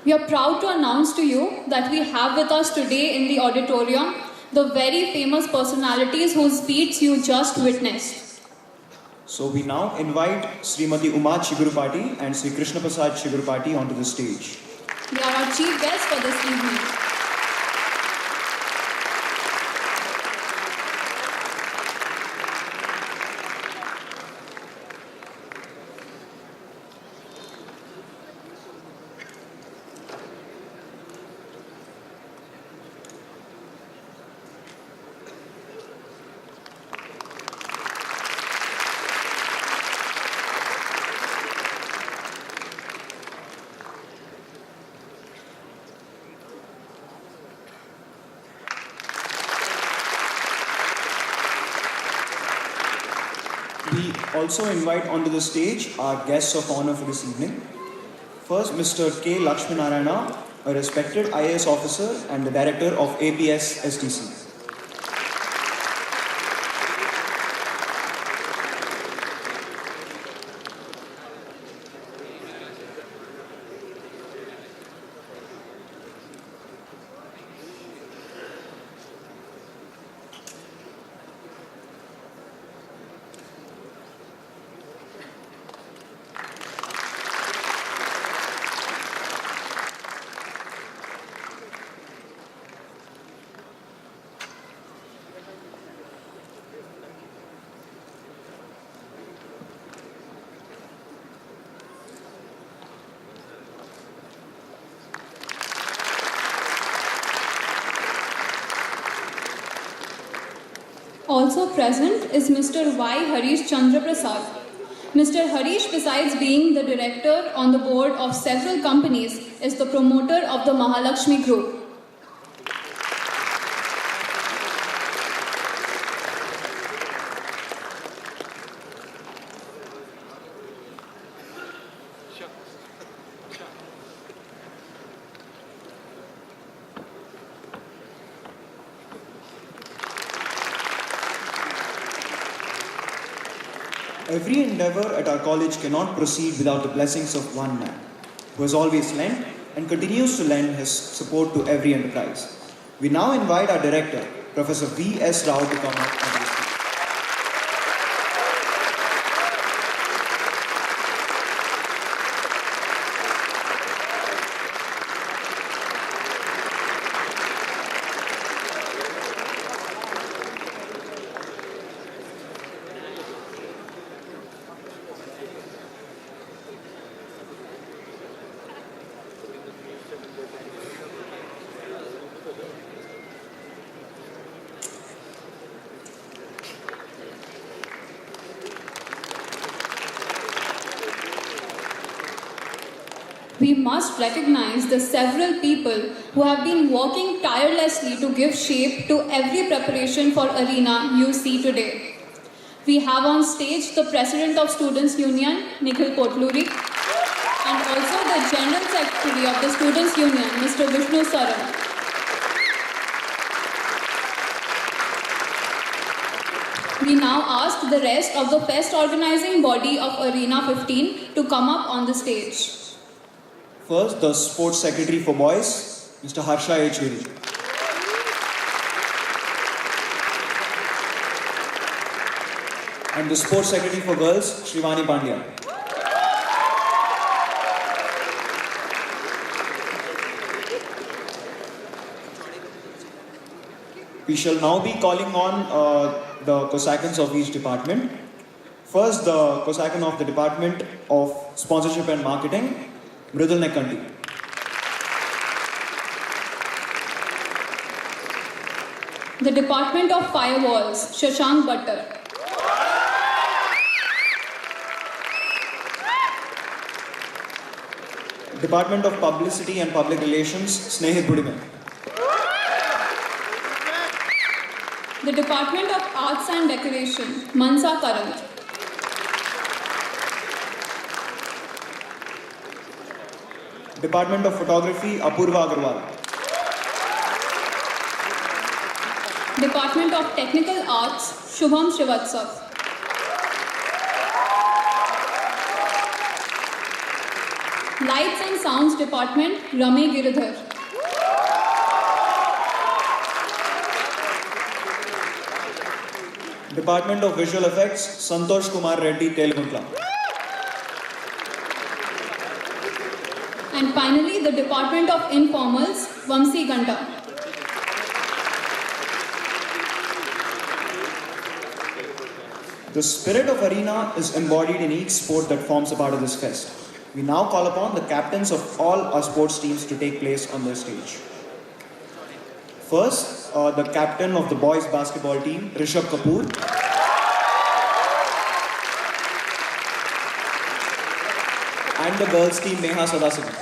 We are proud to announce to you that we have with us today in the auditorium the very famous personalities whose speech you just witnessed. So we now invite Srimati Uma Chigurupati and Sri Krishna Prasad Chigurupati onto the stage. They are our chief guests for this evening. We also invite onto the stage our guests of honor for this evening. First, Mr. K. Lakshminarayana, a respected IAS officer and the director of APS STC. Also present is Mr. Y. Harish Chandra Prasad. Mr. Harish, besides being the director on the board of several companies, is the promoter of the Mahalakshmi Group. Every endeavor at our college cannot proceed without the blessings of one man, who has always lent and continues to lend his support to every enterprise. We now invite our director, Professor V.S. Rao, to come up and speak. We must recognize the several people who have been working tirelessly to give shape to every preparation for arena you see today. We have on stage the President of Students' Union, Nikhil Potluri, and also the General Secretary of the Students' Union, Mr. Vishnu Saran. We now ask the rest of the fest organizing body of Arena 15 to come up on the stage. First, the Sports Secretary for Boys, Mr. Harsha Yechuri. And the Sports Secretary for Girls, Shrivani Pandya. We shall now be calling on the Cosacans of each department. First, the Cosacan of the Department of Sponsorship and Marketing, Mridul Nekkanti. The Department of Firewalls, Shashank Buttar. Department of Publicity and Public Relations, Snehit Budiman. The Department of Arts and Decoration, Mansa Karant. Department of Photography, Apurva Agarwal. Department of Technical Arts, Shubham Srivatsav. Lights and Sounds Department, Rami Giridhar. Department of Visual Effects, Santosh Kumar Reddy Teluguntla. And finally, the Department of Informals, Vamsi Ganta. The spirit of arena is embodied in each sport that forms a part of this fest. We now call upon the captains of all our sports teams to take place on the stage. First, the captain of the boys basketball team, Rishabh Kapoor. And the girls team, Neha Sadasivan.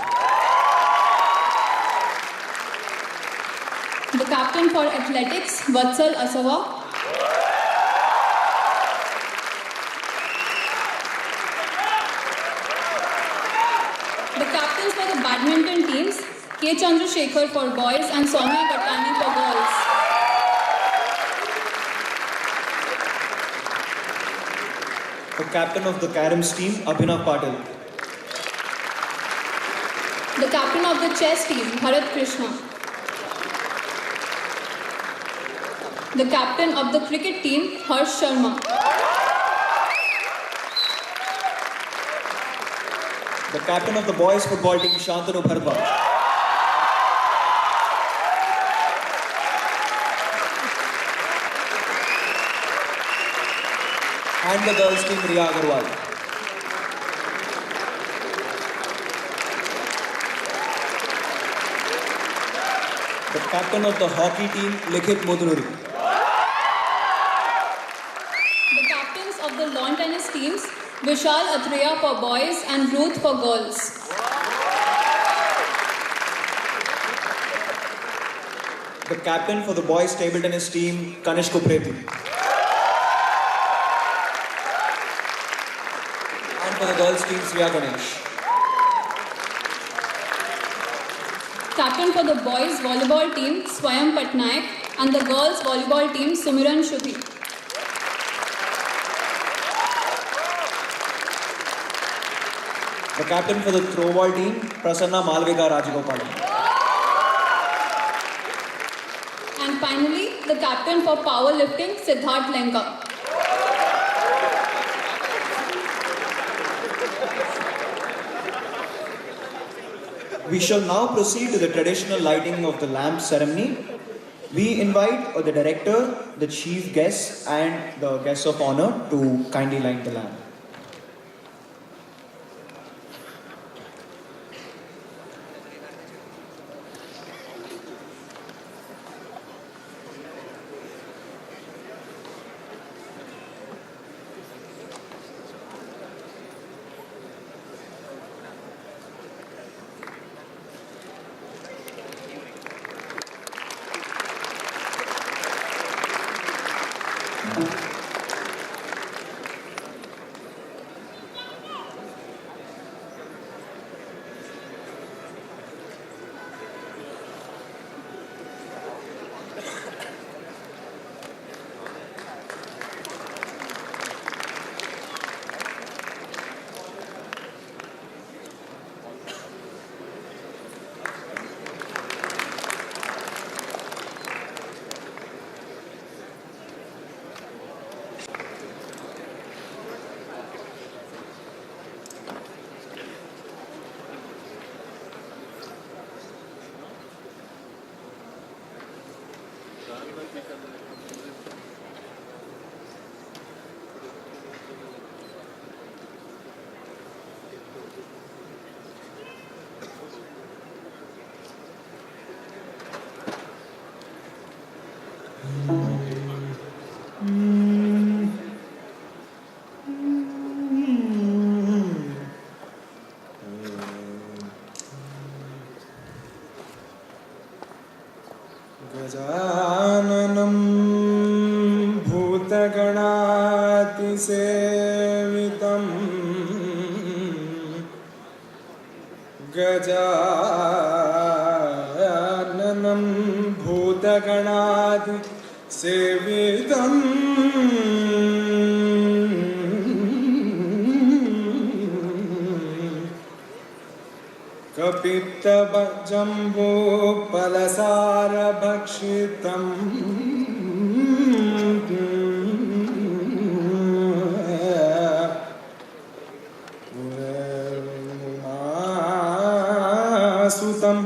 The captain for athletics, Vatsal Asava. The captains for the badminton teams, K. Chandrasekhar for boys and Soumya Gattani for girls. The captain of the caroms team, Abhinav Patil. The captain of the chess team, Bharat Krishna. The captain of the cricket team, Harsh Sharma. The captain of the boys football team, Shantanu Bharba. And the girls team, Riya Agarwal. The captain of the hockey team, Likhit Mudunuri. The captains of the lawn tennis teams, Vishal Atreya for boys and Ruth for girls. The captain for the boys table tennis team, Kanishk Upreti. And for the girls team, Sriya Ganesh. Captain for the boys volleyball team, Swayam Patnaik, and the girls volleyball team, Sumiran Shubhi. The captain for the throwball team, Prasanna Malvika Rajagopalan. And finally, the captain for powerlifting, Siddharth Lenka. We shall now proceed to the traditional lighting of the lamp ceremony. We invite the director, the chief guests, and the guests of honor to kindly light the lamp. गजाननं भूतगणातिसेवितं गजाननं भूतगणातिसेवितं Umasuttam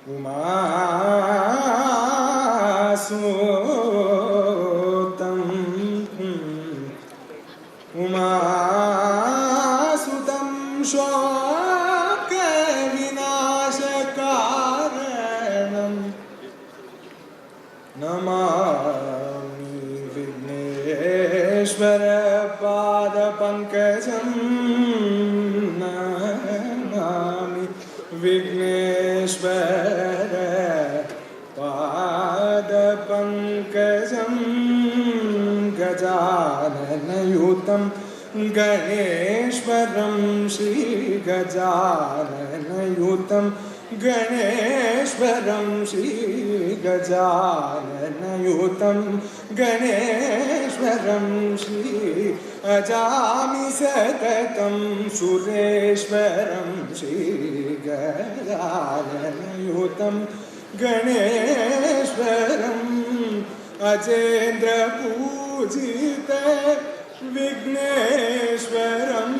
Umasuttam Umasutam Shwaka Vinashakaranam Namami Vigneshwara Pada Pankajam Namami Vigneshwara Pada Pankajam Gajananayutam Ganeshwaram Shri Gajananayutam Ganeshwaram Shri Gajananayutam Ganeshwaram Shri Ajami Satatam Sureshwaram Shri Gajananayutam Ganeshwaram Ajendra Pujita Vigneshwaram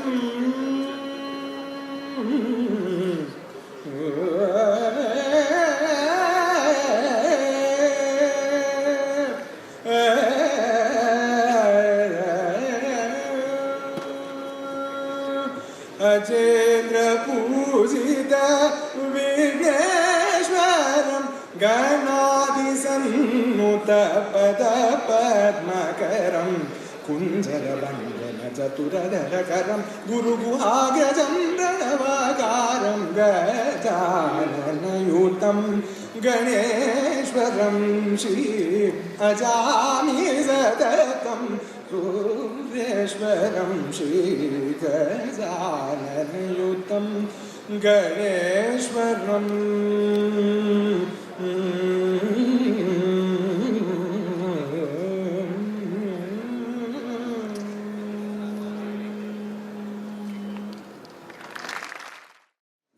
Ajendra Pujita Vigneshwaram Ganadi Sammuta Pada Padmakaram Kunjara Bandana Jaturadharakaram Guru Guhagrajam Pranavakaram Gajananayutam Ganeshwaram Shri Ajami Satatam Sureshwaram Shri Gajananayutam Ganeshwaram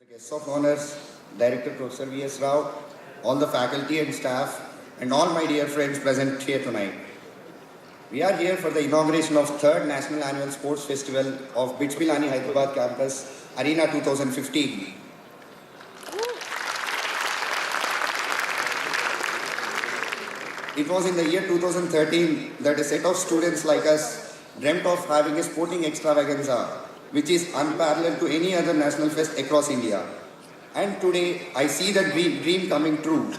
Guests of honors, Director Professor V.S. Rao, all the faculty and staff, and all my dear friends present here tonight. We are here for the inauguration of 3rd National Annual Sports Festival of BITS Pilani Hyderabad Campus, Arena 2015. It was in the year 2013 that a set of students like us dreamt of having a sporting extravaganza which is unparalleled to any other national fest across India. And today, I see that dream coming true.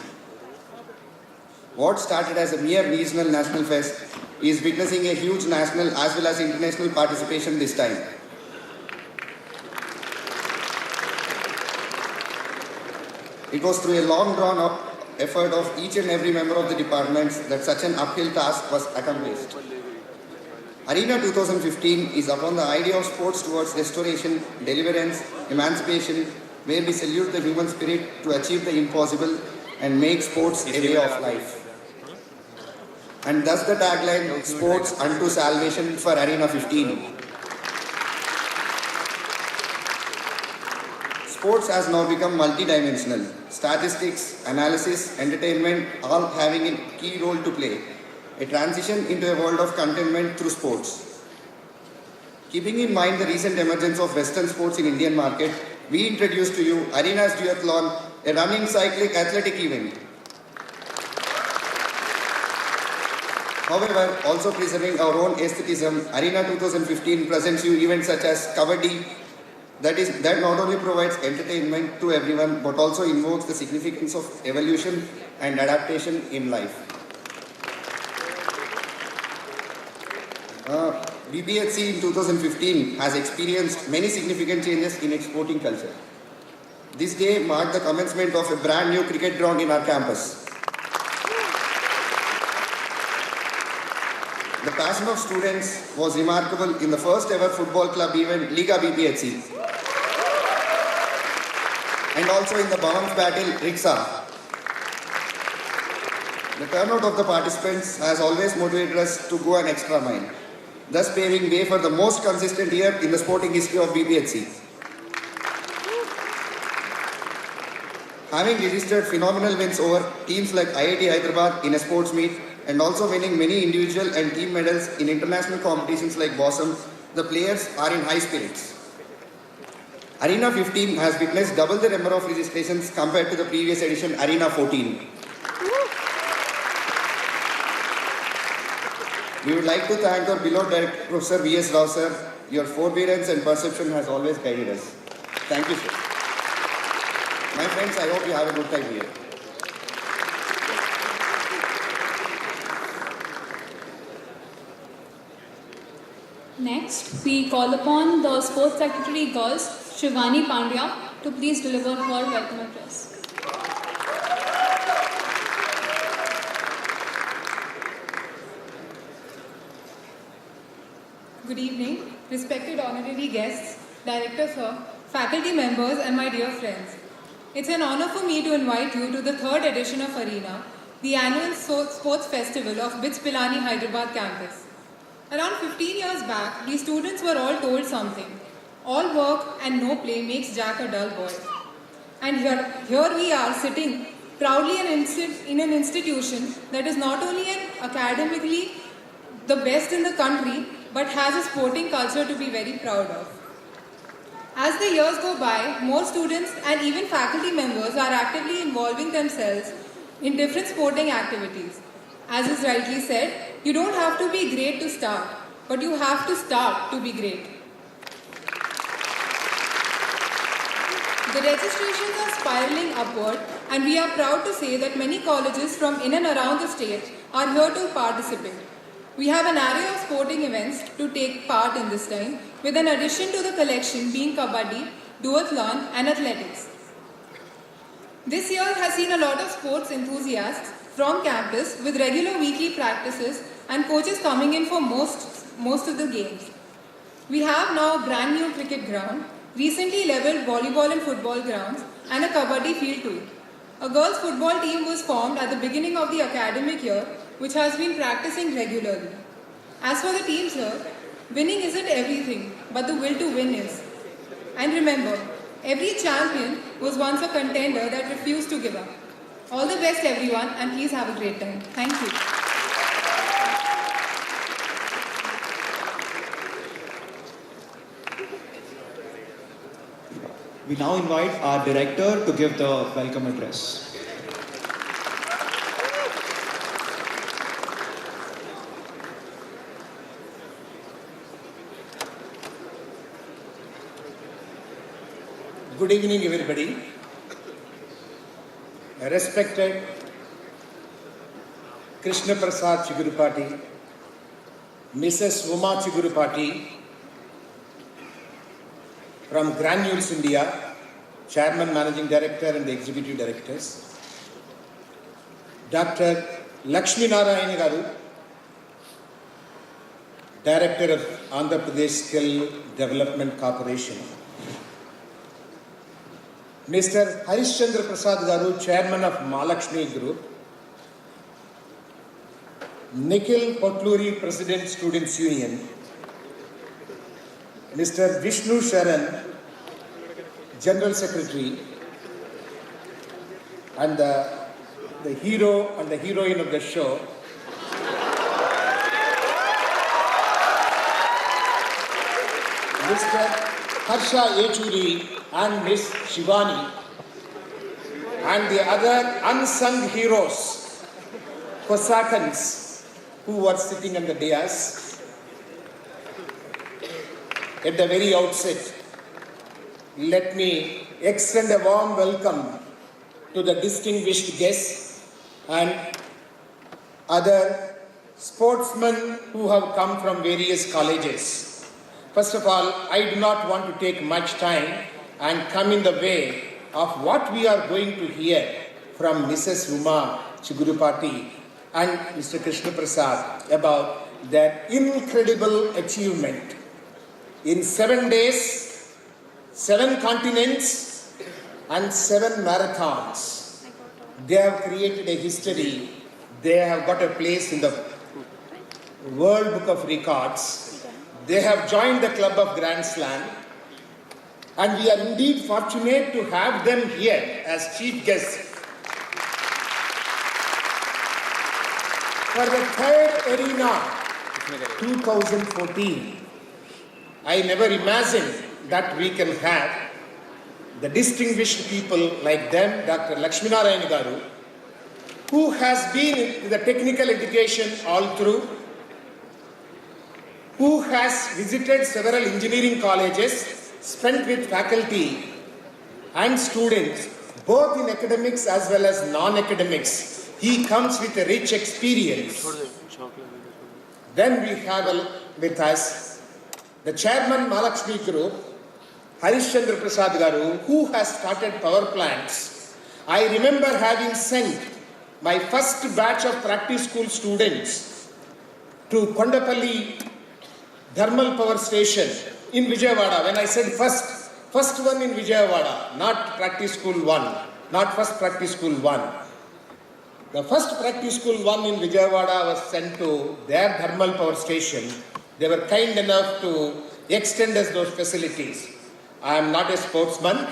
What started as a mere regional national fest is witnessing a huge national as well as international participation this time. It was through a long drawn up effort of each and every member of the departments that such an uphill task was accomplished. Arena 2015 is upon the idea of sports towards restoration, deliverance, emancipation, where we salute the human spirit to achieve the impossible and make sports a way of life. And thus the tagline, sports unto salvation for Arena 15. Sports has now become multidimensional. Statistics, analysis, entertainment, all having a key role to play. A transition into a world of contentment through sports. Keeping in mind the recent emergence of Western sports in Indian market, we introduce to you Arena's Duathlon, a running, cycling, athletic event. However, also preserving our own aestheticism, Arena 2015 presents you events such as Kabaddi, that not only provides entertainment to everyone, but also invokes the significance of evolution and adaptation in life. BBHC in 2015 has experienced many significant changes in its sporting culture. This day marked the commencement of a brand new cricket ground in our campus. The passion of students was remarkable in the first ever football club event, Liga BBHC. And also in the Bhavans Battle, Riksha. The turnout of the participants has always motivated us to go an extra mile, thus paving way for the most consistent year in the sporting history of BBHC. having registered phenomenal wins over teams like IIT Hyderabad in a sports meet and also winning many individual and team medals in international competitions like Bosom, the players are in high spirits. Arena 15 has witnessed double the number of registrations compared to the previous edition, Arena 14. We would like to thank our beloved director, Professor V.S. Rao sir. Your forbearance and perception has always guided us. Thank you, sir. My friends, I hope you have a good time here. Next, we call upon the Sports Secretary Girls, Shivani Pandya, to please deliver her welcome address. Good evening, respected honorary guests, Director Sir, faculty members and my dear friends. It's an honor for me to invite you to the third edition of Arena, the annual sports festival of BITS Pilani Hyderabad campus. Around 15 years back, these students were all told something. All work and no play makes Jack a dull boy. And here we are sitting proudly in an institution that is not only academically the best in the country, but has a sporting culture to be very proud of. As the years go by, more students and even faculty members are actively involving themselves in different sporting activities. As is rightly said, you don't have to be great to start, but you have to start to be great. The registrations are spiraling upward, and we are proud to say that many colleges from in and around the state are here to participate. We have an array of sporting events to take part in this time, with an addition to the collection being kabaddi, duathlon and athletics. This year has seen a lot of sports enthusiasts from campus with regular weekly practices and coaches coming in for most of the games. We have now a brand new cricket ground, recently leveled volleyball and football grounds and a kabaddi field too. A girls football team was formed at the beginning of the academic year, which has been practicing regularly. As for the teams here, winning isn't everything, but the will to win is. And remember, every champion was once a contender that refused to give up. All the best everyone, and please have a great time. Thank you. We now invite our director to give the welcome address. Good evening, everybody. Respected Krishna Prasad Chigurupati, Mrs. Uma Chigurupati from Granules India, Chairman, Managing Director and the Executive Directors, Dr. Lakshmi Narayana Garu, Director of Andhra Pradesh Skill Development Corporation, Mr. Harishchandra Prasad Garu, Chairman of Mahalakshmi Group, Nikhil Potluri, President, Students Union, Mr. Vishnu Sharan, General Secretary, and the hero and the heroine of the show, Mr. Harsha Yechuri and Miss Shivani, and the other unsung heroes, Kosakans, who were sitting on the dais. At the very outset, let me extend a warm welcome to the distinguished guests and other sportsmen who have come from various colleges. First of all, I do not want to take much time and come in the way of what we are going to hear from Mrs. Uma Chigurupati and Mr. Krishna Prasad about their incredible achievement. In 7 days, 7 continents and 7 marathons, they have created a history. They have got a place in the World Book of Records. They have joined the Club of Grand Slam. and we are indeed fortunate to have them here as chief guests. For the third Arena 2014, I never imagined that we can have the distinguished people like them, Dr. Lakshminarayan Garu, who has been in the technical education all through, who has visited several engineering colleges, spent with faculty and students, both in academics as well as non-academics. He comes with a rich experience. Then we have with us the chairman Mahalakshmi Group, Harishchandra Prasad Garu, who has started power plants. I remember having sent my first batch of practice school students to Kondapalli Thermal Power Station in Vijayawada. When I said first one in Vijayawada, not practice school one, not first practice school one. The first practice school one in Vijayawada was sent to their thermal power station. They were kind enough to extend us those facilities. I am not a sportsman.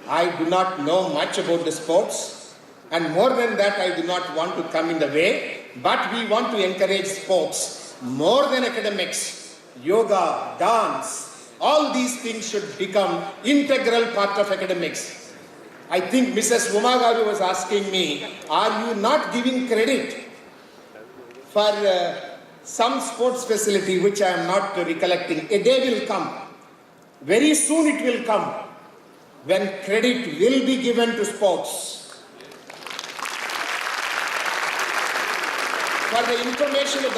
I do not know much about the sports. And more than that, I do not want to come in the way. But we want to encourage sports more than academics. Yoga, dance, all these things should become integral part of academics. I think Mrs. Uma Garu was asking me, are you not giving credit for some sports facility which I am not recollecting? A day will come. Very soon it will come when credit will be given to sports. For the information of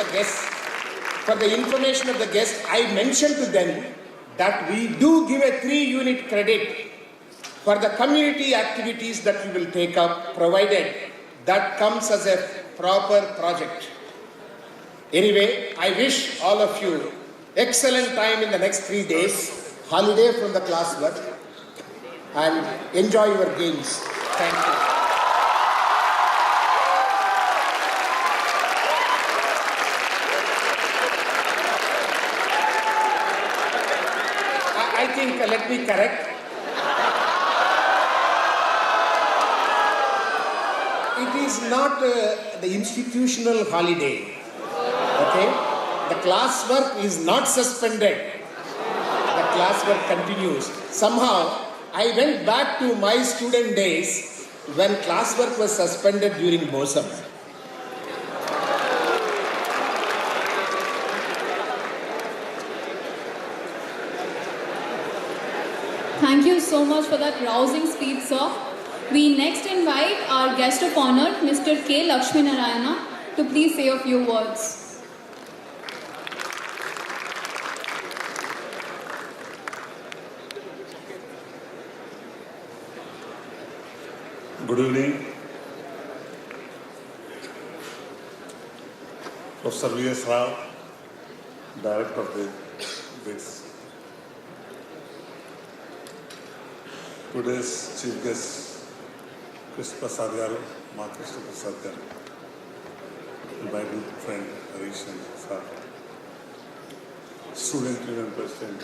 the guests, I mentioned to them that we do give a 3-unit credit for the community activities that we will take up, provided that comes as a proper project. Anyway, I wish all of you excellent time in the next 3 days, holiday from the classwork, and enjoy your games. Thank you. I think, let me correct. It is not the institutional holiday. Okay? The classwork is not suspended. The classwork continues. Somehow, I went back to my student days when classwork was suspended during BOSAM. Thank you so much for that rousing speech, sir. We next invite our guest of honor, Mr. K. Lakshminarayana, to please say a few words. Good evening. Professor V.S. Rao, Director of the BITS. Today's chief guest, Krishna Prasad Garu, Krishna Prasad Garu, my good friend Harish and Sir, Student Union President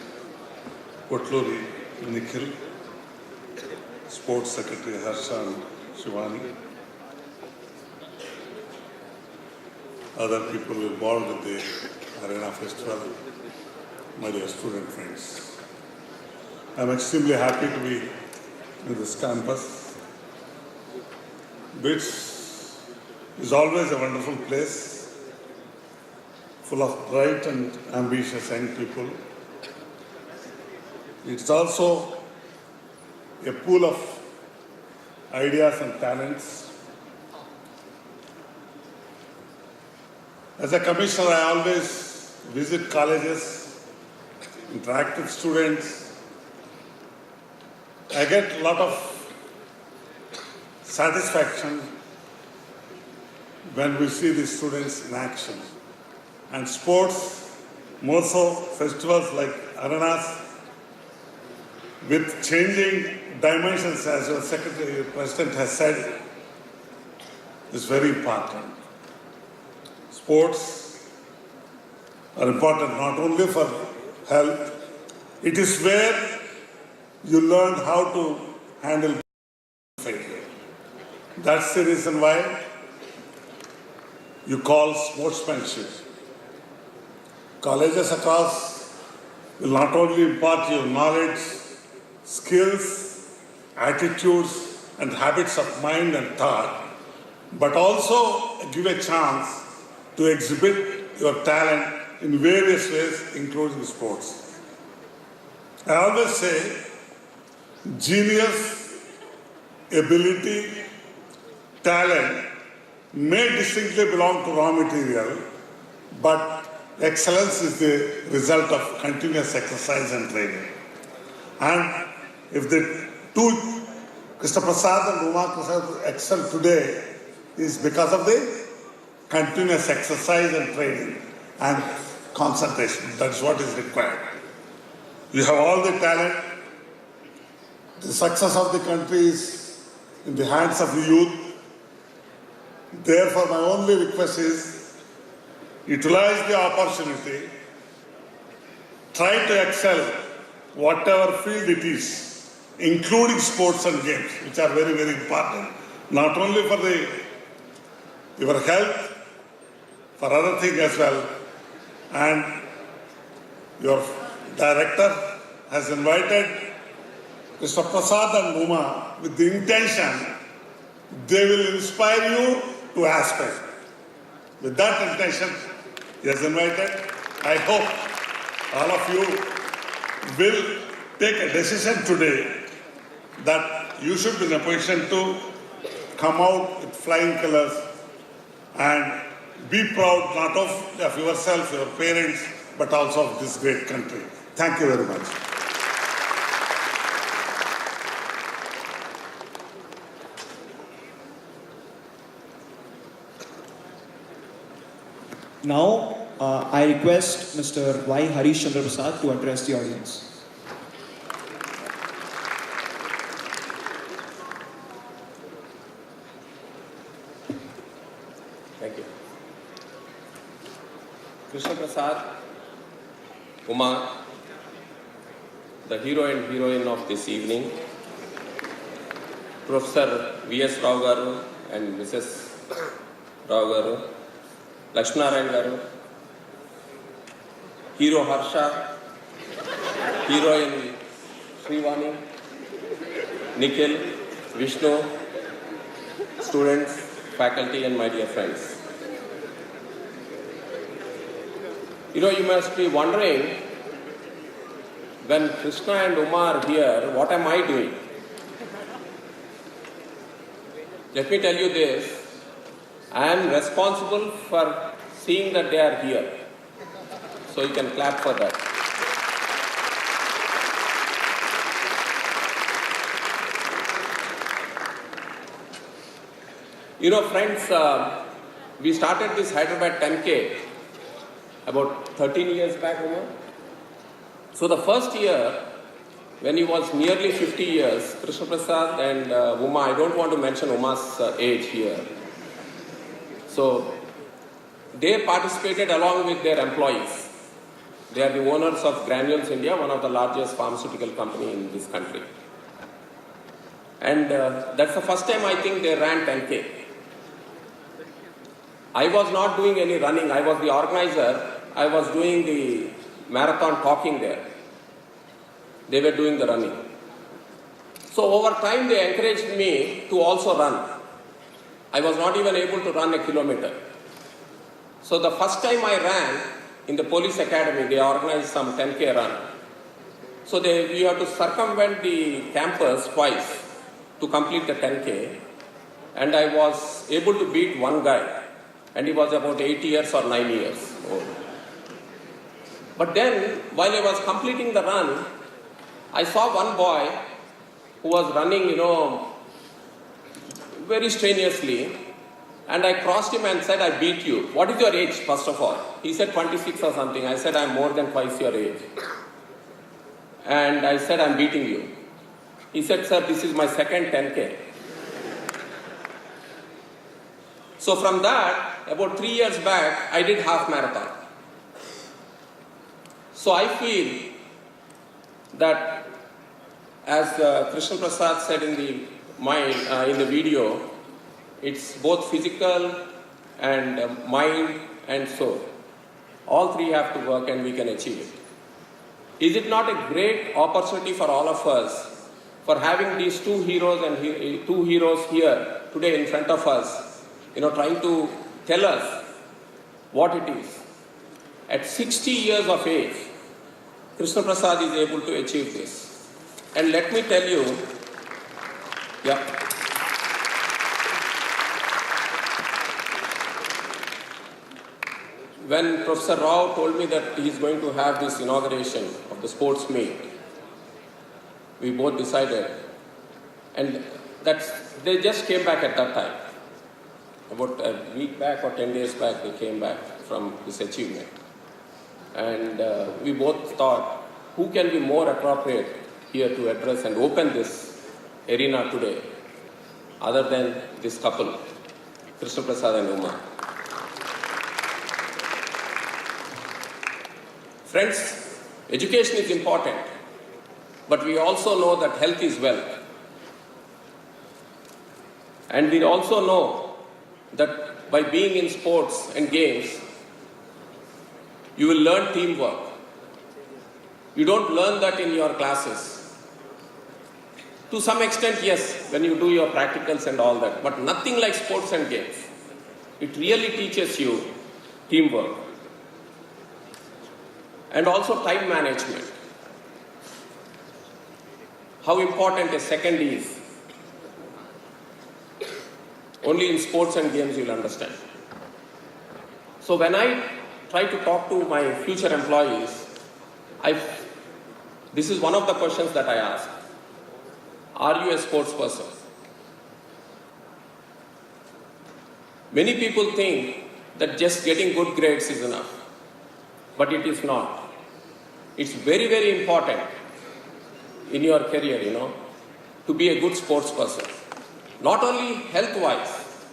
Kotluri Nikhil, Sports Secretary Harsha and Shivani, other people involved in the Arena Festival, my dear student friends. I am extremely happy to be in this campus. BITS is always a wonderful place, full of bright and ambitious young people. It's also a pool of ideas and talents. As a commissioner, I always visit colleges, interact with students. I get a lot of satisfaction when we see the students in action. And sports, more so festivals like Arenas, with changing dimensions, as your Secretary President has said, is very important. Sports are important not only for health, it is where you learned how to handle failure. That's the reason why you call sportsmanship. Colleges across will not only impart you knowledge, skills, attitudes, and habits of mind and thought, but also give a chance to exhibit your talent in various ways, including sports. I always say, genius, ability, talent may distinctly belong to raw material, but excellence is the result of continuous exercise and training. And if the two, Krishna Prasad and Uma Prasad, excel today, is because of the continuous exercise and training and concentration. That's what is required. You have all the talent. The success of the country is in the hands of the youth. Therefore, my only request is utilize the opportunity, try to excel whatever field it is, including sports and games, which are very, very important, not only for your health, for other things as well. And your director has invited Mr. Prasad and Uma with the intention they will inspire you to aspire. With that intention, he has invited. I hope all of you will take a decision today that you should be in a position to come out with flying colors and be proud not of yourself, your parents, but also of this great country. Thank you very much. Now, I request Mr. Y. Harish Chandra Prasad to address the audience. Thank you. Krishna Prasad, Uma, the hero and heroine of this evening, Professor V.S. Rao Garu and Mrs. Rao Garu, Lakshminarayan Garu, hero Harsha, heroine Srivani, Nikhil, Vishnu, students, faculty, and my dear friends. You must be wondering, when Krishna and Uma are here, what am I doing? Let me tell you this, I am responsible for seeing that they are here. So you can clap for that. Friends, we started this Hyderabad 10K about 13 years back, Uma. So the first year, when he was nearly 50 years, Krishna Prasad and Uma, I don't want to mention Uma's age here. So they participated along with their employees. They are the owners of Granules India, one of the largest pharmaceutical company in this country. And that's the first time I think they ran 10K. I was not doing any running. I was the organizer. I was doing the marathon talking there. They were doing the running. So over time they encouraged me to also run. I was not even able to run a kilometer. So the first time I ran in the police academy, they organized some 10K run. So you have to circumvent the campus twice to complete the 10K. And I was able to beat one guy. And he was about 8 years or 9 years old. But then, while I was completing the run, I saw one boy who was running, very strenuously. And I crossed him and said, I beat you. What is your age, first of all? He said 26 or something. I said, I'm more than twice your age. And I said, I'm beating you. He said, sir, this is my second 10K. So from that, about 3 years back, I did half marathon. So I feel that as Krishna Prasad said in the video, it's both physical and mind and soul. All three have to work and we can achieve it. Is it not a great opportunity for all of us for having these two heroes here today in front of us, trying to tell us what it is. At 60 years of age, Krishna Prasad is able to achieve this. And let me tell you, when Professor Rao told me that he is going to have this inauguration of the sports meet, we both decided, and they just came back at that time. About a week back or 10 days back, they came back from this achievement. And we both thought, who can be more appropriate here to address and open this arena today, other than this couple, Krishna Prasad and Uma. Friends, education is important, but we also know that health is wealth. And we also know that by being in sports and games, you will learn teamwork. You don't learn that in your classes. To some extent, yes, when you do your practicals and all that, but nothing like sports and games. It really teaches you teamwork. And also time management. How important a second is. Only in sports and games you'll understand. So when I try to talk to my future employees, this is one of the questions that I ask. Are you a sports person? Many people think that just getting good grades is enough, but it is not. It's very, very important in your career, to be a good sports person. Not only health-wise,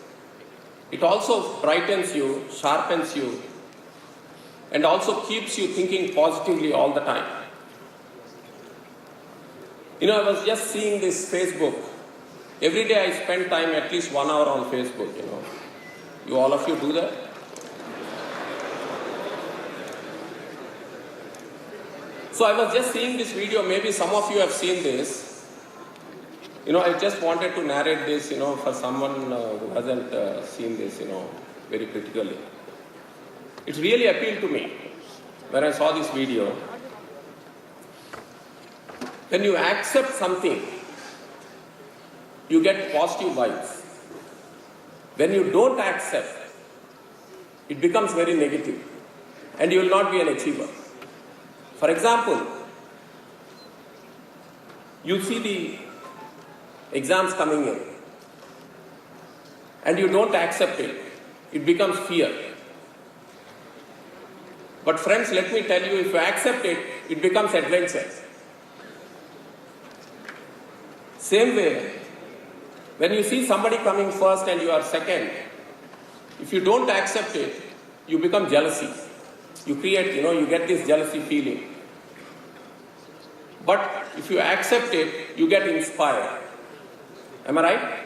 it also brightens you, sharpens you, and also keeps you thinking positively all the time. I was just seeing this Facebook. Every day I spend time at least 1 hour on Facebook, all of you do that? So I was just seeing this video, maybe some of you have seen this. I just wanted to narrate this, for someone who hasn't seen this, very critically. It really appealed to me when I saw this video. When you accept something, you get positive vibes. When you don't accept, it becomes very negative, and you will not be an achiever. For example, you see the exams coming in, and you don't accept it, it becomes fear. But friends, let me tell you, if you accept it, it becomes adventure. Same way, when you see somebody coming first and you are second, if you don't accept it, you become jealousy. You create, you get this jealousy feeling. But if you accept it, you get inspired. Am I right?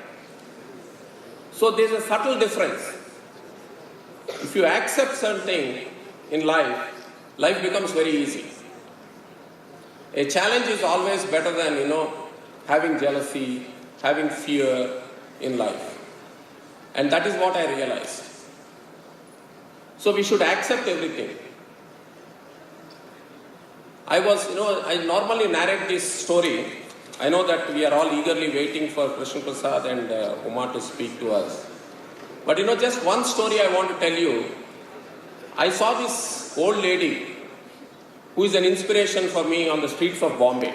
So there's a subtle difference. If you accept something in life, life becomes very easy. A challenge is always better than, having jealousy, having fear in life. And that is what I realized. So we should accept everything. I normally narrate this story. I know that we are all eagerly waiting for Krishna Prasad and Uma to speak to us. But just one story I want to tell you. I saw this old lady who is an inspiration for me on the streets of Bombay.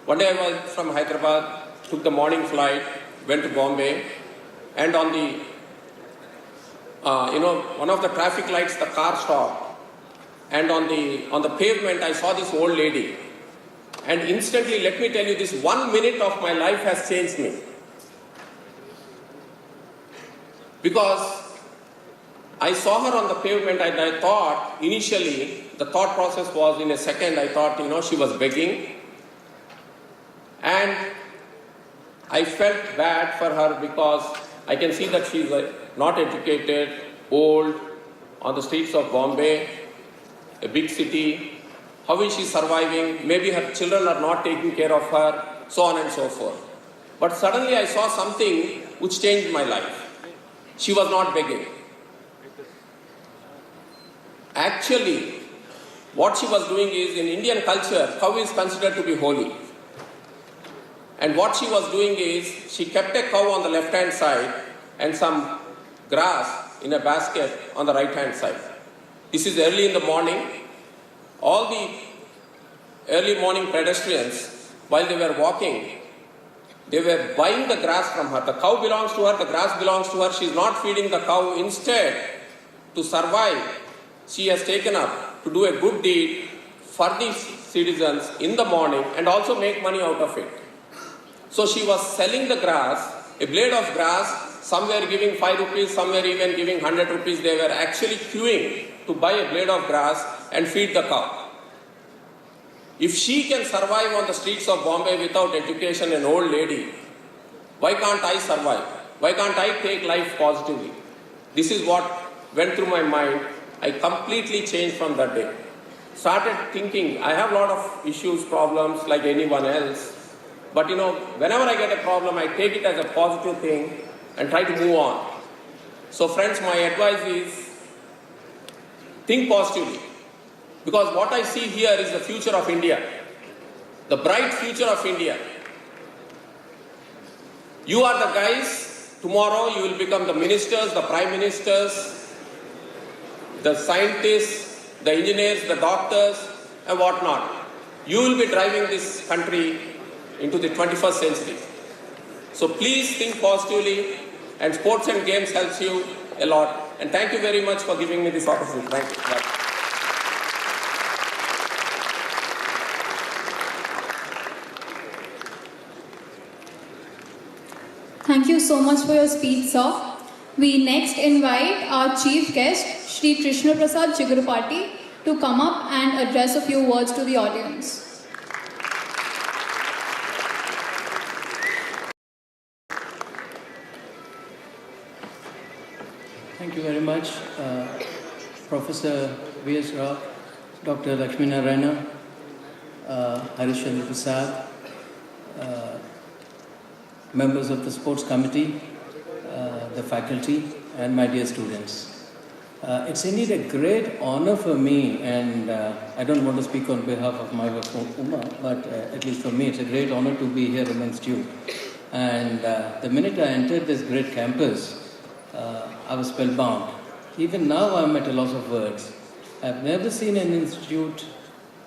One day I was from Hyderabad, took the morning flight, went to Bombay, and on the, one of the traffic lights, the car stopped. And on the pavement, I saw this old lady. And instantly, let me tell you, this 1 minute of my life has changed me. Because I saw her on the pavement and I thought, initially, the thought process was in a second, I thought, she was begging. And I felt bad for her because I can see that she is not educated, old, on the streets of Bombay, a big city. How is she surviving? Maybe her children are not taking care of her, so on and so forth. But suddenly I saw something which changed my life. She was not begging. Actually, what she was doing is, in Indian culture, cow is considered to be holy. And what she was doing is, she kept a cow on the left hand side and some grass in a basket on the right hand side. This is early in the morning. All the early morning pedestrians, while they were walking, they were buying the grass from her. The cow belongs to her, the grass belongs to her. She is not feeding the cow. Instead, to survive, she has taken up to do a good deed for the citizens in the morning and also make money out of it. So she was selling the grass, a blade of grass, some were giving 5 rupees, some were even giving 100 rupees. They were actually queuing to buy a blade of grass and feed the cow. If she can survive on the streets of Bombay without education, an old lady, why can't I survive? Why can't I take life positively? This is what went through my mind. I completely changed from that day. Started thinking, I have a lot of issues, problems like anyone else. But whenever I get a problem, I take it as a positive thing and try to move on. So friends, my advice is, think positively. Because what I see here is the future of India. The bright future of India. You are the guys, tomorrow you will become the ministers, the prime ministers, the scientists, the engineers, the doctors, and whatnot. You will be driving this country into the 21st century. So please think positively, and sports and games helps you a lot. And thank you very much for giving me this opportunity. Thank you. Bye. Thank you so much for your speech, sir. We next invite our chief guest, Shri Krishna Prasad Chigurupati, to come up and address a few words to the audience. Thank you very much, Professor V.S. Rao, Dr. Lakshmi Narayana, Harish Chandra Prasad, members of the sports committee, the faculty, and my dear students. It's indeed a great honor for me, and I don't want to speak on behalf of my wife Uma, but at least for me it's a great honor to be here amongst you. And the minute I entered this great campus, I was spellbound. Even now I'm at a loss of words. I've never seen an institute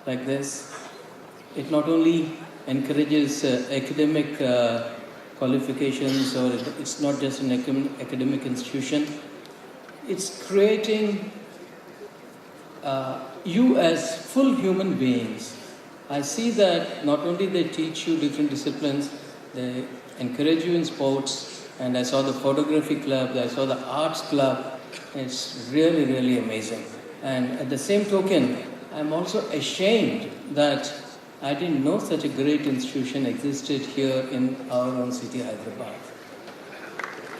like this. It not only encourages academic qualifications, or it's not just an academic institution. It's creating you as full human beings. I see that not only they teach you different disciplines, they encourage you in sports, and I saw the photography club, I saw the arts club. It's really, really amazing. And at the same token, I'm also ashamed that I didn't know such a great institution existed here in our own city, Hyderabad.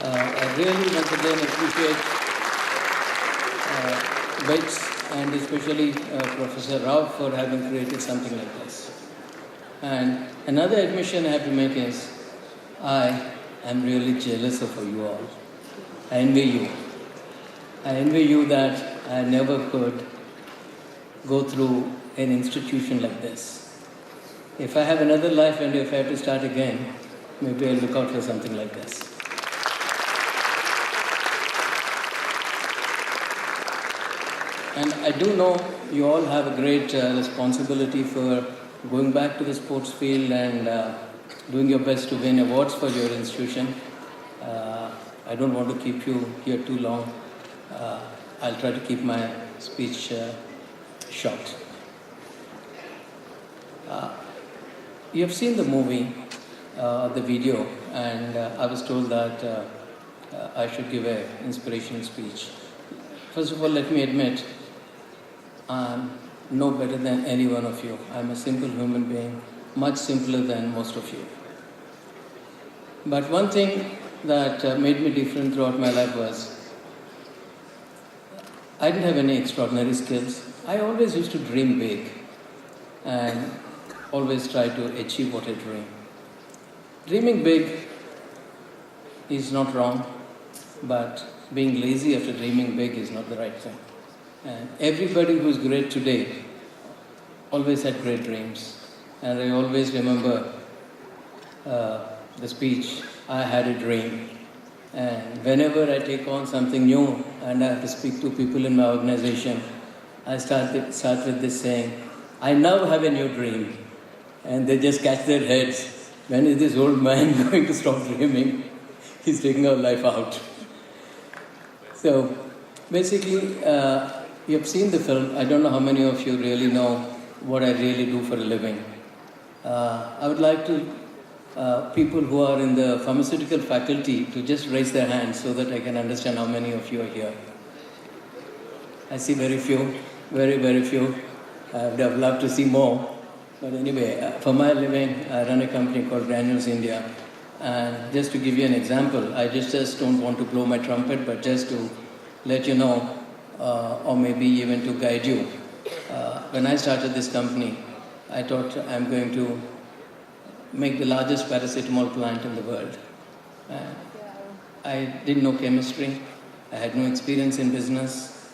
I really once again appreciate BITS and especially Professor Rao for having created something like this. And another admission I have to make is, I am really jealous of you all. I envy you. I envy you that I never could go through an institution like this. If I have another life and if I have to start again, maybe I'll look out for something like this. And I do know you all have a great responsibility for going back to the sports field and doing your best to win awards for your institution. I don't want to keep you here too long. I'll try to keep my speech short. You have seen the movie, the video, and I was told that I should give an inspirational speech. First of all, let me admit, I'm no better than any one of you. I'm a simple human being much simpler than most of you. But one thing that made me different throughout my life was I didn't have any extraordinary skills. I always used to dream big and always try to achieve what I dream. Dreaming big is not wrong, but being lazy after dreaming big is not the right thing. And everybody who's great today always had great dreams. And I always remember the speech, I had a dream. And whenever I take on something new and I have to speak to people in my organization, I start with this saying, I now have a new dream. And they just catch their heads. When is this old man going to stop dreaming? He's taking our life out. So basically, you have seen the film. I don't know how many of you really know what I really do for a living. I would like to people who are in the pharmaceutical faculty to just raise their hands so that I can understand how many of you are here. I see very few, very, very few. I would have loved to see more. But anyway, for my living, I run a company called Granules India. And just to give you an example, I just don't want to blow my trumpet, but just to let you know, or maybe even to guide you. When I started this company, I thought I'm going to make the largest paracetamol plant in the world. I didn't know chemistry. I had no experience in business.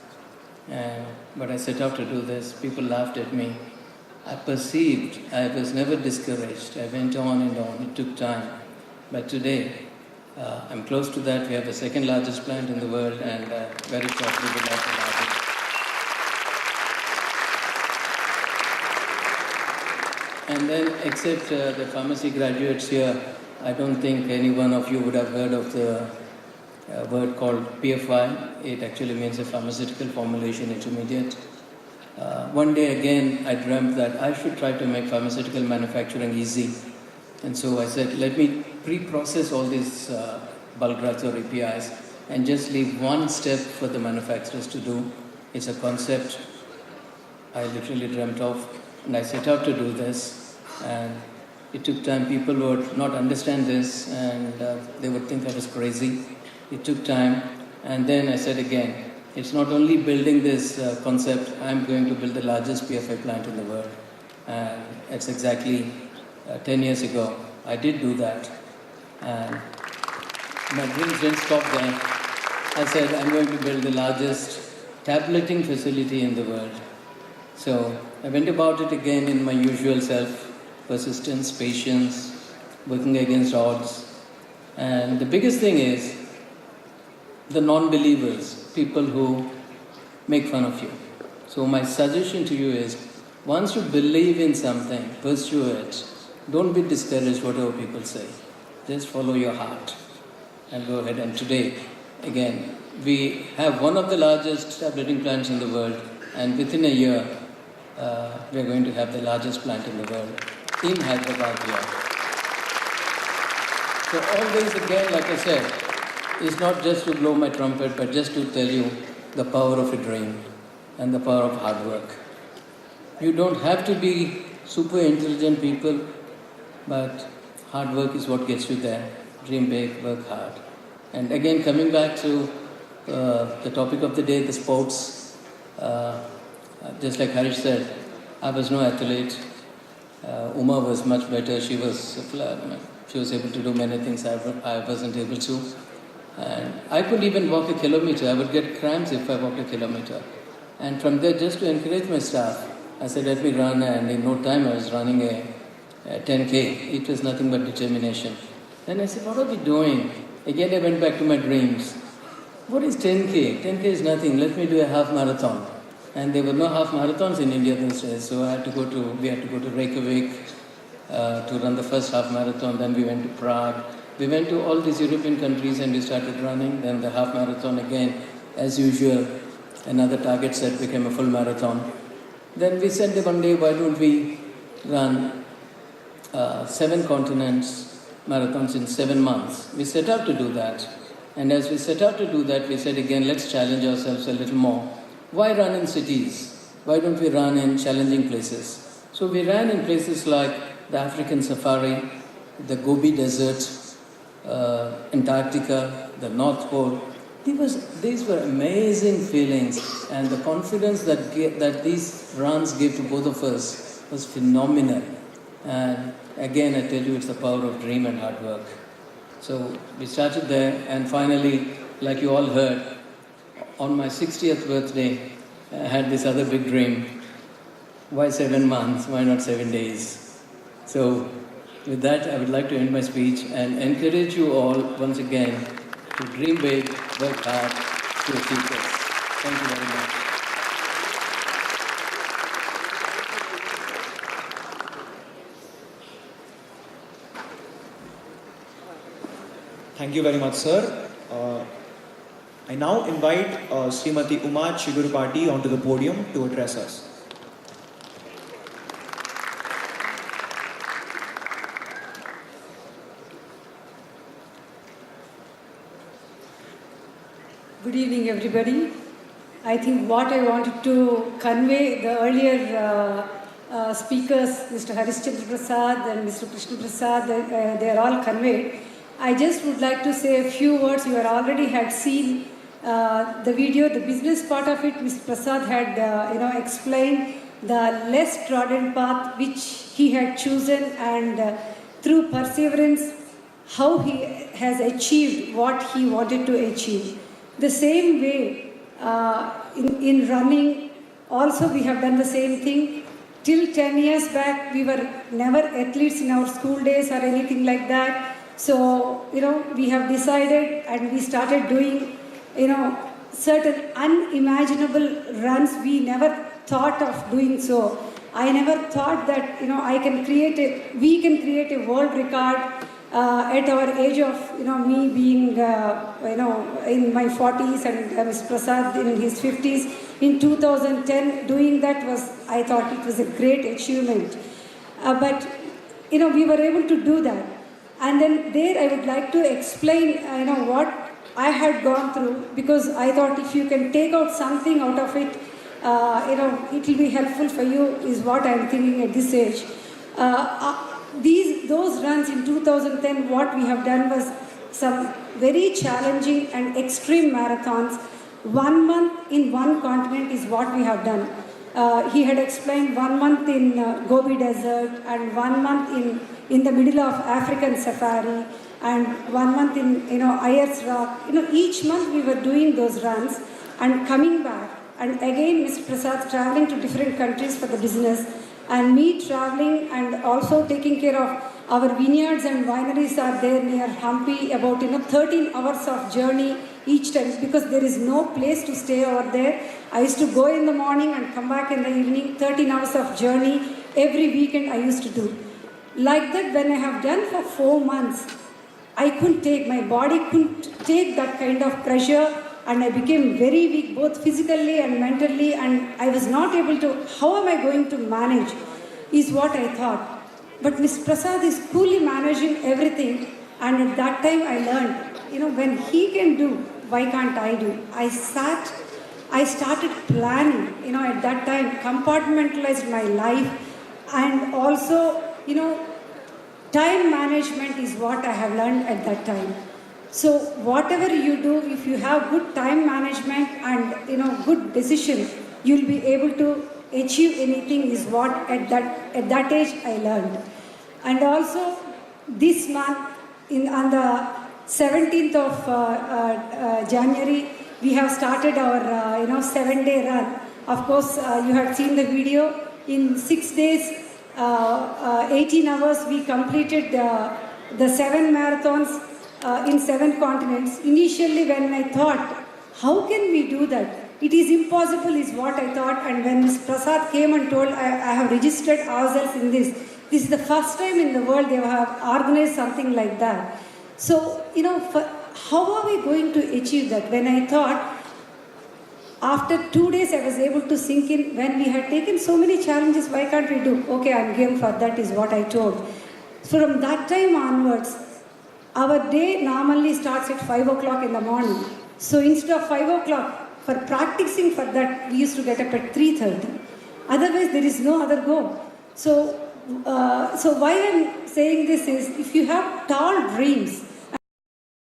But I set out to do this. People laughed at me. I perceived. I was never discouraged. I went on and on. It took time. But today, I'm close to that. We have the second largest plant in the world, and very shortly we'll have the largest. And then, except the pharmacy graduates here, I don't think any one of you would have heard of the word called PFI. It actually means a pharmaceutical formulation intermediate. One day again, I dreamt that I should try to make pharmaceutical manufacturing easy. And so I said, let me pre-process all these bulk drugs or APIs and just leave one step for the manufacturers to do. It's a concept I literally dreamt of, and I set out to do this. And it took time. People would not understand this, and they would think I was crazy. It took time. And then I said again, it's not only building this concept, I'm going to build the largest PFI plant in the world. And it's exactly 10 years ago. I did do that. And my dreams didn't stop there. I said, I'm going to build the largest tableting facility in the world. So I went about it again in my usual self, persistence, patience, working against odds. And the biggest thing is the non-believers, people who make fun of you. So my suggestion to you is, once you believe in something, pursue it. Don't be discouraged whatever people say. Just follow your heart and go ahead. And today, again, we have one of the largest tableting plants in the world, and within a year, we are going to have the largest plant in the world in Hyderabad here. So all this again, like I said, is not just to blow my trumpet, but just to tell you the power of a dream and the power of hard work. You don't have to be super intelligent people, but hard work is what gets you there. Dream big, work hard. And again, coming back to the topic of the day, the sports, just like Harish said, I was no athlete. Uma was much better. She was able to do many things I wasn't able to. And I couldn't even walk a kilometer. I would get cramps if I walked a kilometer. And from there, just to encourage my staff, I said, let me run. And in no time, I was running a 10K. It was nothing but determination. Then I said, what are we doing? Again, I went back to my dreams. What is 10K? 10K is nothing. Let me do a half marathon. And there were no half marathons in India those days. So we had to go to Reykjavik to run the first half marathon. Then we went to Prague. We went to all these European countries and we started running. Then the half marathon again, as usual, another target set became a full marathon. Then we said that one day, why don't we run 7 continents marathons in 7 months? We set out to do that. And as we set out to do that, we said again, let's challenge ourselves a little more. Why run in cities? Why don't we run in challenging places? So we ran in places like the African safari, the Gobi Desert, Antarctica, the North Pole. These were amazing feelings, and the confidence that these runs gave to both of us was phenomenal. And again, I tell you, it's the power of dream and hard work. So we started there, and finally, like you all heard, on my 60th birthday, I had this other big dream. Why 7 months? Why not 7 days? So with that, I would like to end my speech and encourage you all once again to dream big, work hard to achieve this. Thank you very much. Thank you very much, sir. I now invite Srimati Uma Chigurupati onto the podium to address us. Good evening, everybody. I think what I wanted to convey, the earlier speakers, Mr. Harishchandra Prasad and Mr. Krishna Prasad, they are all conveyed. I just would like to say a few words. You already had seen the video, the business part of it. Mr. Prasad had explained the less trodden path which he had chosen, and through perseverance, how he has achieved what he wanted to achieve. The same way in running, also we have done the same thing. Till 10 years back, we were never athletes in our school days or anything like that. So, we have decided and we started doing, certain unimaginable runs. We never thought of doing so. I never thought that, we can create a world record at our age of, me being, in my 40s and Mr. Prasad in his 50s. In 2010, doing that I thought it was a great achievement. But, we were able to do that. And then there I would like to explain, what I had gone through, because I thought if you can take out something out of it, it will be helpful for you, is what I am thinking at this age. Those runs in 2010, what we have done was some very challenging and extreme marathons. 1 month in one continent is what we have done. He had explained 1 month in Gobi Desert, and 1 month in the middle of African safari, and 1 month in Ayers Rock. Each month we were doing those runs and coming back. And again, Mr. Prasad traveling to different countries for the business, and me traveling and also taking care of our vineyards and wineries are there near Hampi, about 13 hours of journey each time, because there is no place to stay over there. I used to go in the morning and come back in the evening, 13 hours of journey every weekend I used to do. Like that, when I have done for 4 months, my body couldn't take that kind of pressure, and I became very weak, both physically and mentally, and I was not able to, how am I going to manage, is what I thought. But Mr. Prasad is coolly managing everything, and at that time I learned, when he can do, why can't I do? I started planning, at that time, compartmentalized my life, and also, time management is what I have learned at that time. So whatever you do, if you have good time management and good decision, you'll be able to achieve anything, is what at that age I learned. And also this month, on the 17th of January, we have started our 7-day run. Of course, you had seen the video. In 6 days, 18 hours, we completed the 7 marathons in 7 continents. Initially, when I thought, how can we do that? It is impossible, is what I thought. And when Mr. Prasad came and told, I have registered ourselves in this. This is the first time in the world they have organized something like that. So, how are we going to achieve that? When I thought, after 2 days, I was able to sink in. When we had taken so many challenges, why can't we do? Okay, I'm game for that, is what I told. So from that time onwards, our day normally starts at 5 o'clock in the morning. So instead of 5 o'clock, for practicing for that, we used to get up at 3:30. Otherwise, there is no other go. So So why I'm saying this is, if you have tall dreams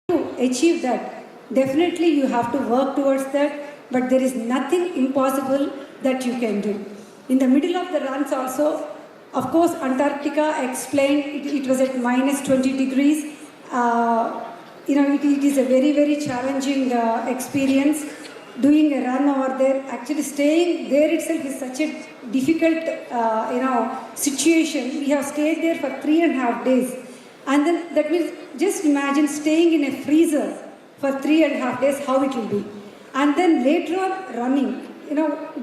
to achieve that, definitely you have to work towards that, but there is nothing impossible that you can do. In the middle of the runs also, of course, Antarctica, I explained, it was at minus 20 degrees. It is a very, very challenging experience. Doing a run over there, actually staying there itself is such a difficult, situation. We have stayed there for 3.5 days. And then that means, just imagine staying in a freezer for 3.5 days, how it will be. And then later on running,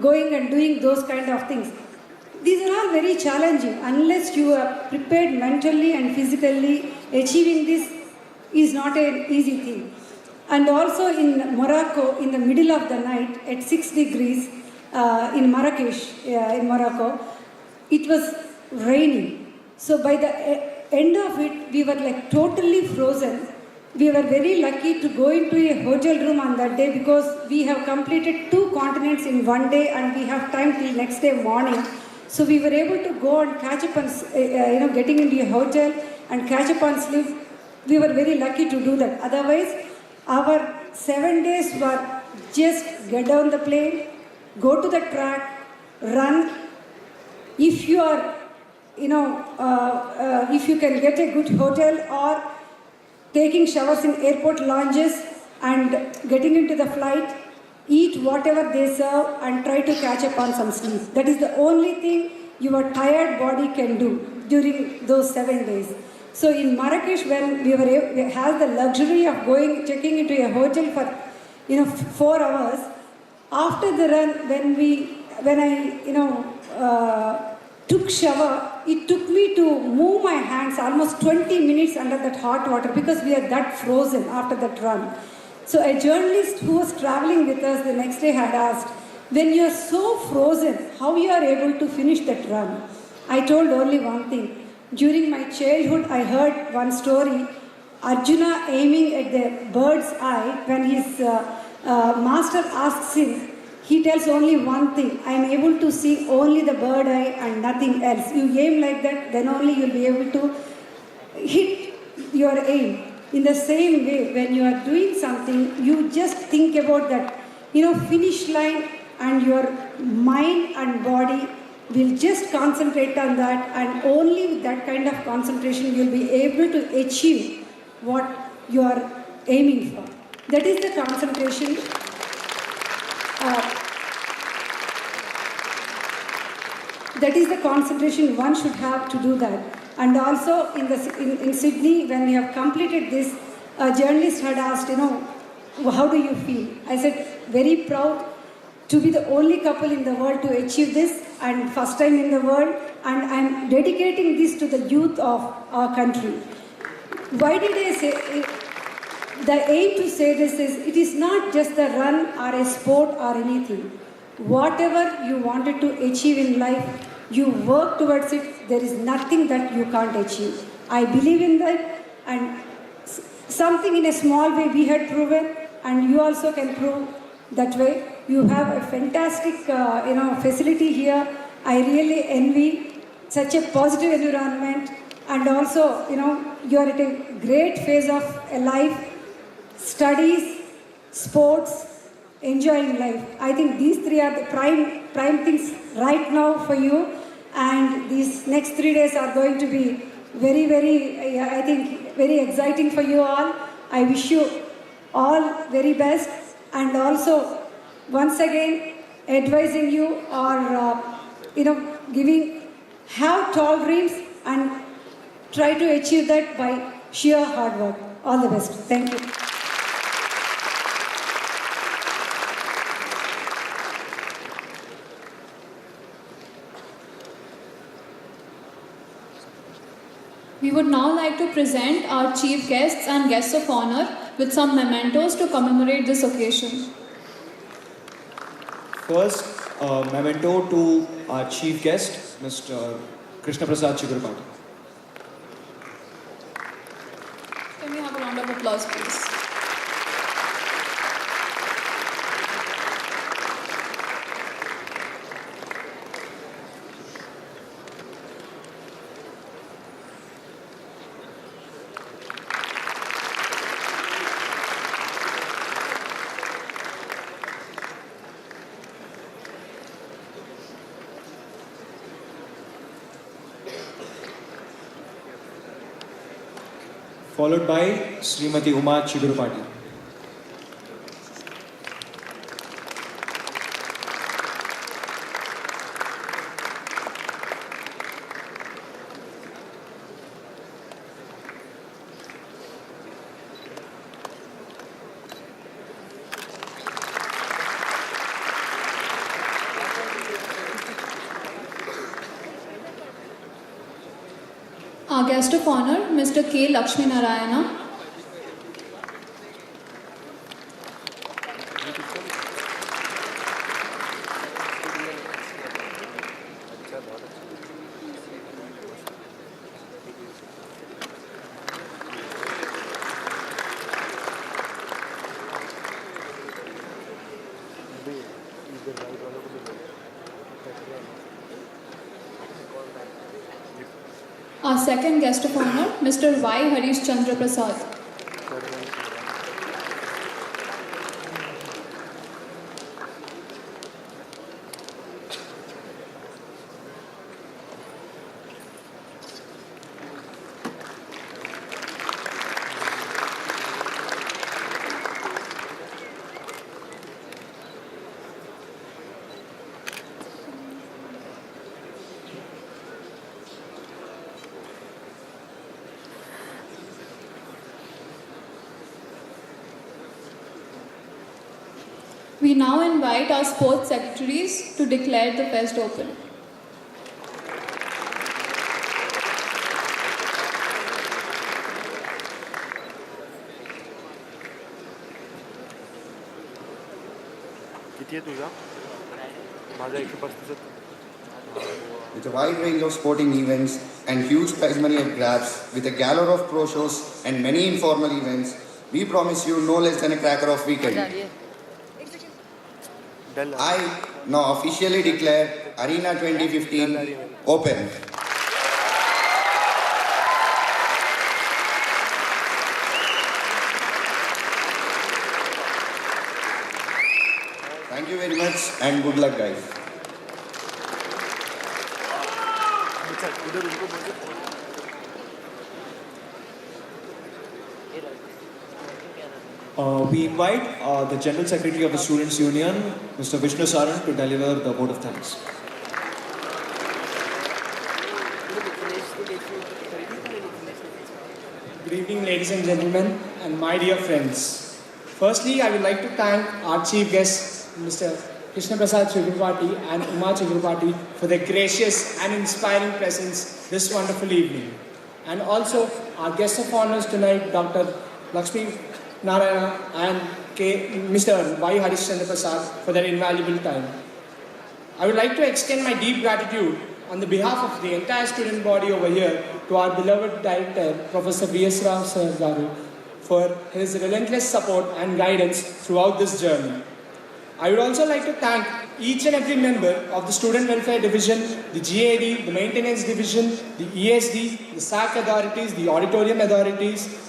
going and doing those kind of things. These are all very challenging. Unless you are prepared mentally and physically, achieving this is not an easy thing. And also in Morocco, in the middle of the night at 6 degrees in Marrakesh, in Morocco, it was raining. So by the end of it, we were like totally frozen. We were very lucky to go into a hotel room on that day because we have completed 2 continents in one day and we have time till next day morning. So we were able to go and catch up on, getting into a hotel and catch up on sleep. We were very lucky to do that. Otherwise, our 7 days were just get down the plane, go to the track, run. If you are, if you can get a good hotel or taking showers in airport lounges and getting into the flight, eat whatever they serve and try to catch up on some sleep. That is the only thing your tired body can do during those 7 days. So in Marrakesh, when we had the luxury of checking into a hotel for 4 hours, after the run, when I took shower, it took me to move my hands almost 20 minutes under that hot water because we are that frozen after that run. So a journalist who was traveling with us the next day had asked, when you are so frozen, how you are able to finish that run? I told only one thing. During my childhood, I heard one story, Arjuna aiming at the bird's eye. When his master asks him, he tells only one thing, I am able to see only the bird eye and nothing else. You aim like that, then only you will be able to hit your aim. In the same way, when you are doing something, you just think about that, finish line, and your mind and body will just concentrate on that, and only with that kind of concentration you will be able to achieve what you are aiming for. That is the concentration. That is the concentration one should have to do that. And also in Sydney, when we have completed this, a journalist had asked, how do you feel? I said, very proud to be the only couple in the world to achieve this, and first time in the world, and I'm dedicating this to the youth of our country. Why did I say it? The aim to say this is, it is not just the run or a sport or anything. Whatever you wanted to achieve in life, you work towards it. There is nothing that you can't achieve. I believe in that, and something in a small way we had proven, and you also can prove that way. You have a fantastic, facility here. I really envy such a positive environment, and also, you are at a great phase of a life. Studies, sports, enjoying life. I think these 3 are the prime things right now for you, and these next 3 days are going to be very, very, I think, very exciting for you all. I wish you all very best, and also once again advising you or have tall dreams and try to achieve that by sheer hard work. All the best. Thank you. We would now like to present our chief guests and guests of honor with some mementos to commemorate this occasion. First, a memento to our chief guest, Mr. Krishna Prasad Chigurupati. Can we have a round of applause, please? followed by Srimati Uma Chigurupati. Our guest of honor, Mr. K. Lakshmi Narayana. Our second guest of honor, Mr. Y. Harish Chandra Prasad. We now invite our sports secretaries to declare the fest open. With a wide range of sporting events and huge prize money at grabs, with a galore of pro shows and many informal events, we promise you no less than a cracker of weekend. I now officially declare Arena 2015 open. Thank you very much and good luck, guys. We invite the General Secretary of the Students' Union, Mr. Vishnu Saran, to deliver the vote of thanks. Good evening, ladies and gentlemen, and my dear friends. Firstly, I would like to thank our chief guests, Mr. Krishna Prasad Chigurupati and Uma Chigurupati, for their gracious and inspiring presence this wonderful evening. And also, our guests of honors tonight, Dr. Lakshmi Narayana and Mr. Y. Harish Chandra Prasad, for their invaluable time. I would like to extend my deep gratitude on the behalf of the entire student body over here to our beloved director, Professor B.S. Rao Sir Garu, for his relentless support and guidance throughout this journey. I would also like to thank each and every member of the Student Welfare Division, the GAD, the Maintenance Division, the ESD, the SAC authorities, the Auditorium authorities,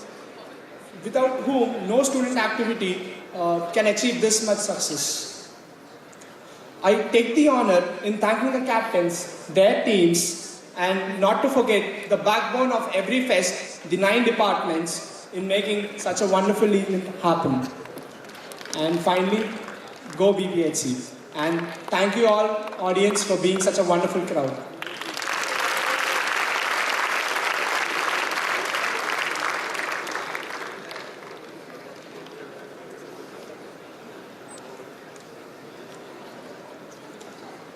without whom no student activity can achieve this much success. I take the honor in thanking the captains, their teams, and not to forget the backbone of every fest, the 9 departments, in making such a wonderful event happen. And finally, go BPHC. And thank you all, audience, for being such a wonderful crowd.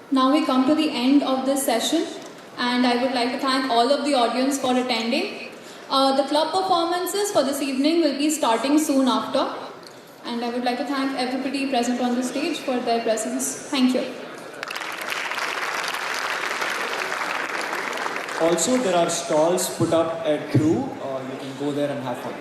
Now we come to the end of this session, and I would like to thank all of the audience for attending. The club performances for this evening will be starting soon after, and I would like to thank everybody present on the stage for their presence. Thank you. Also, there are stalls put up at Brew. You can go there and have fun.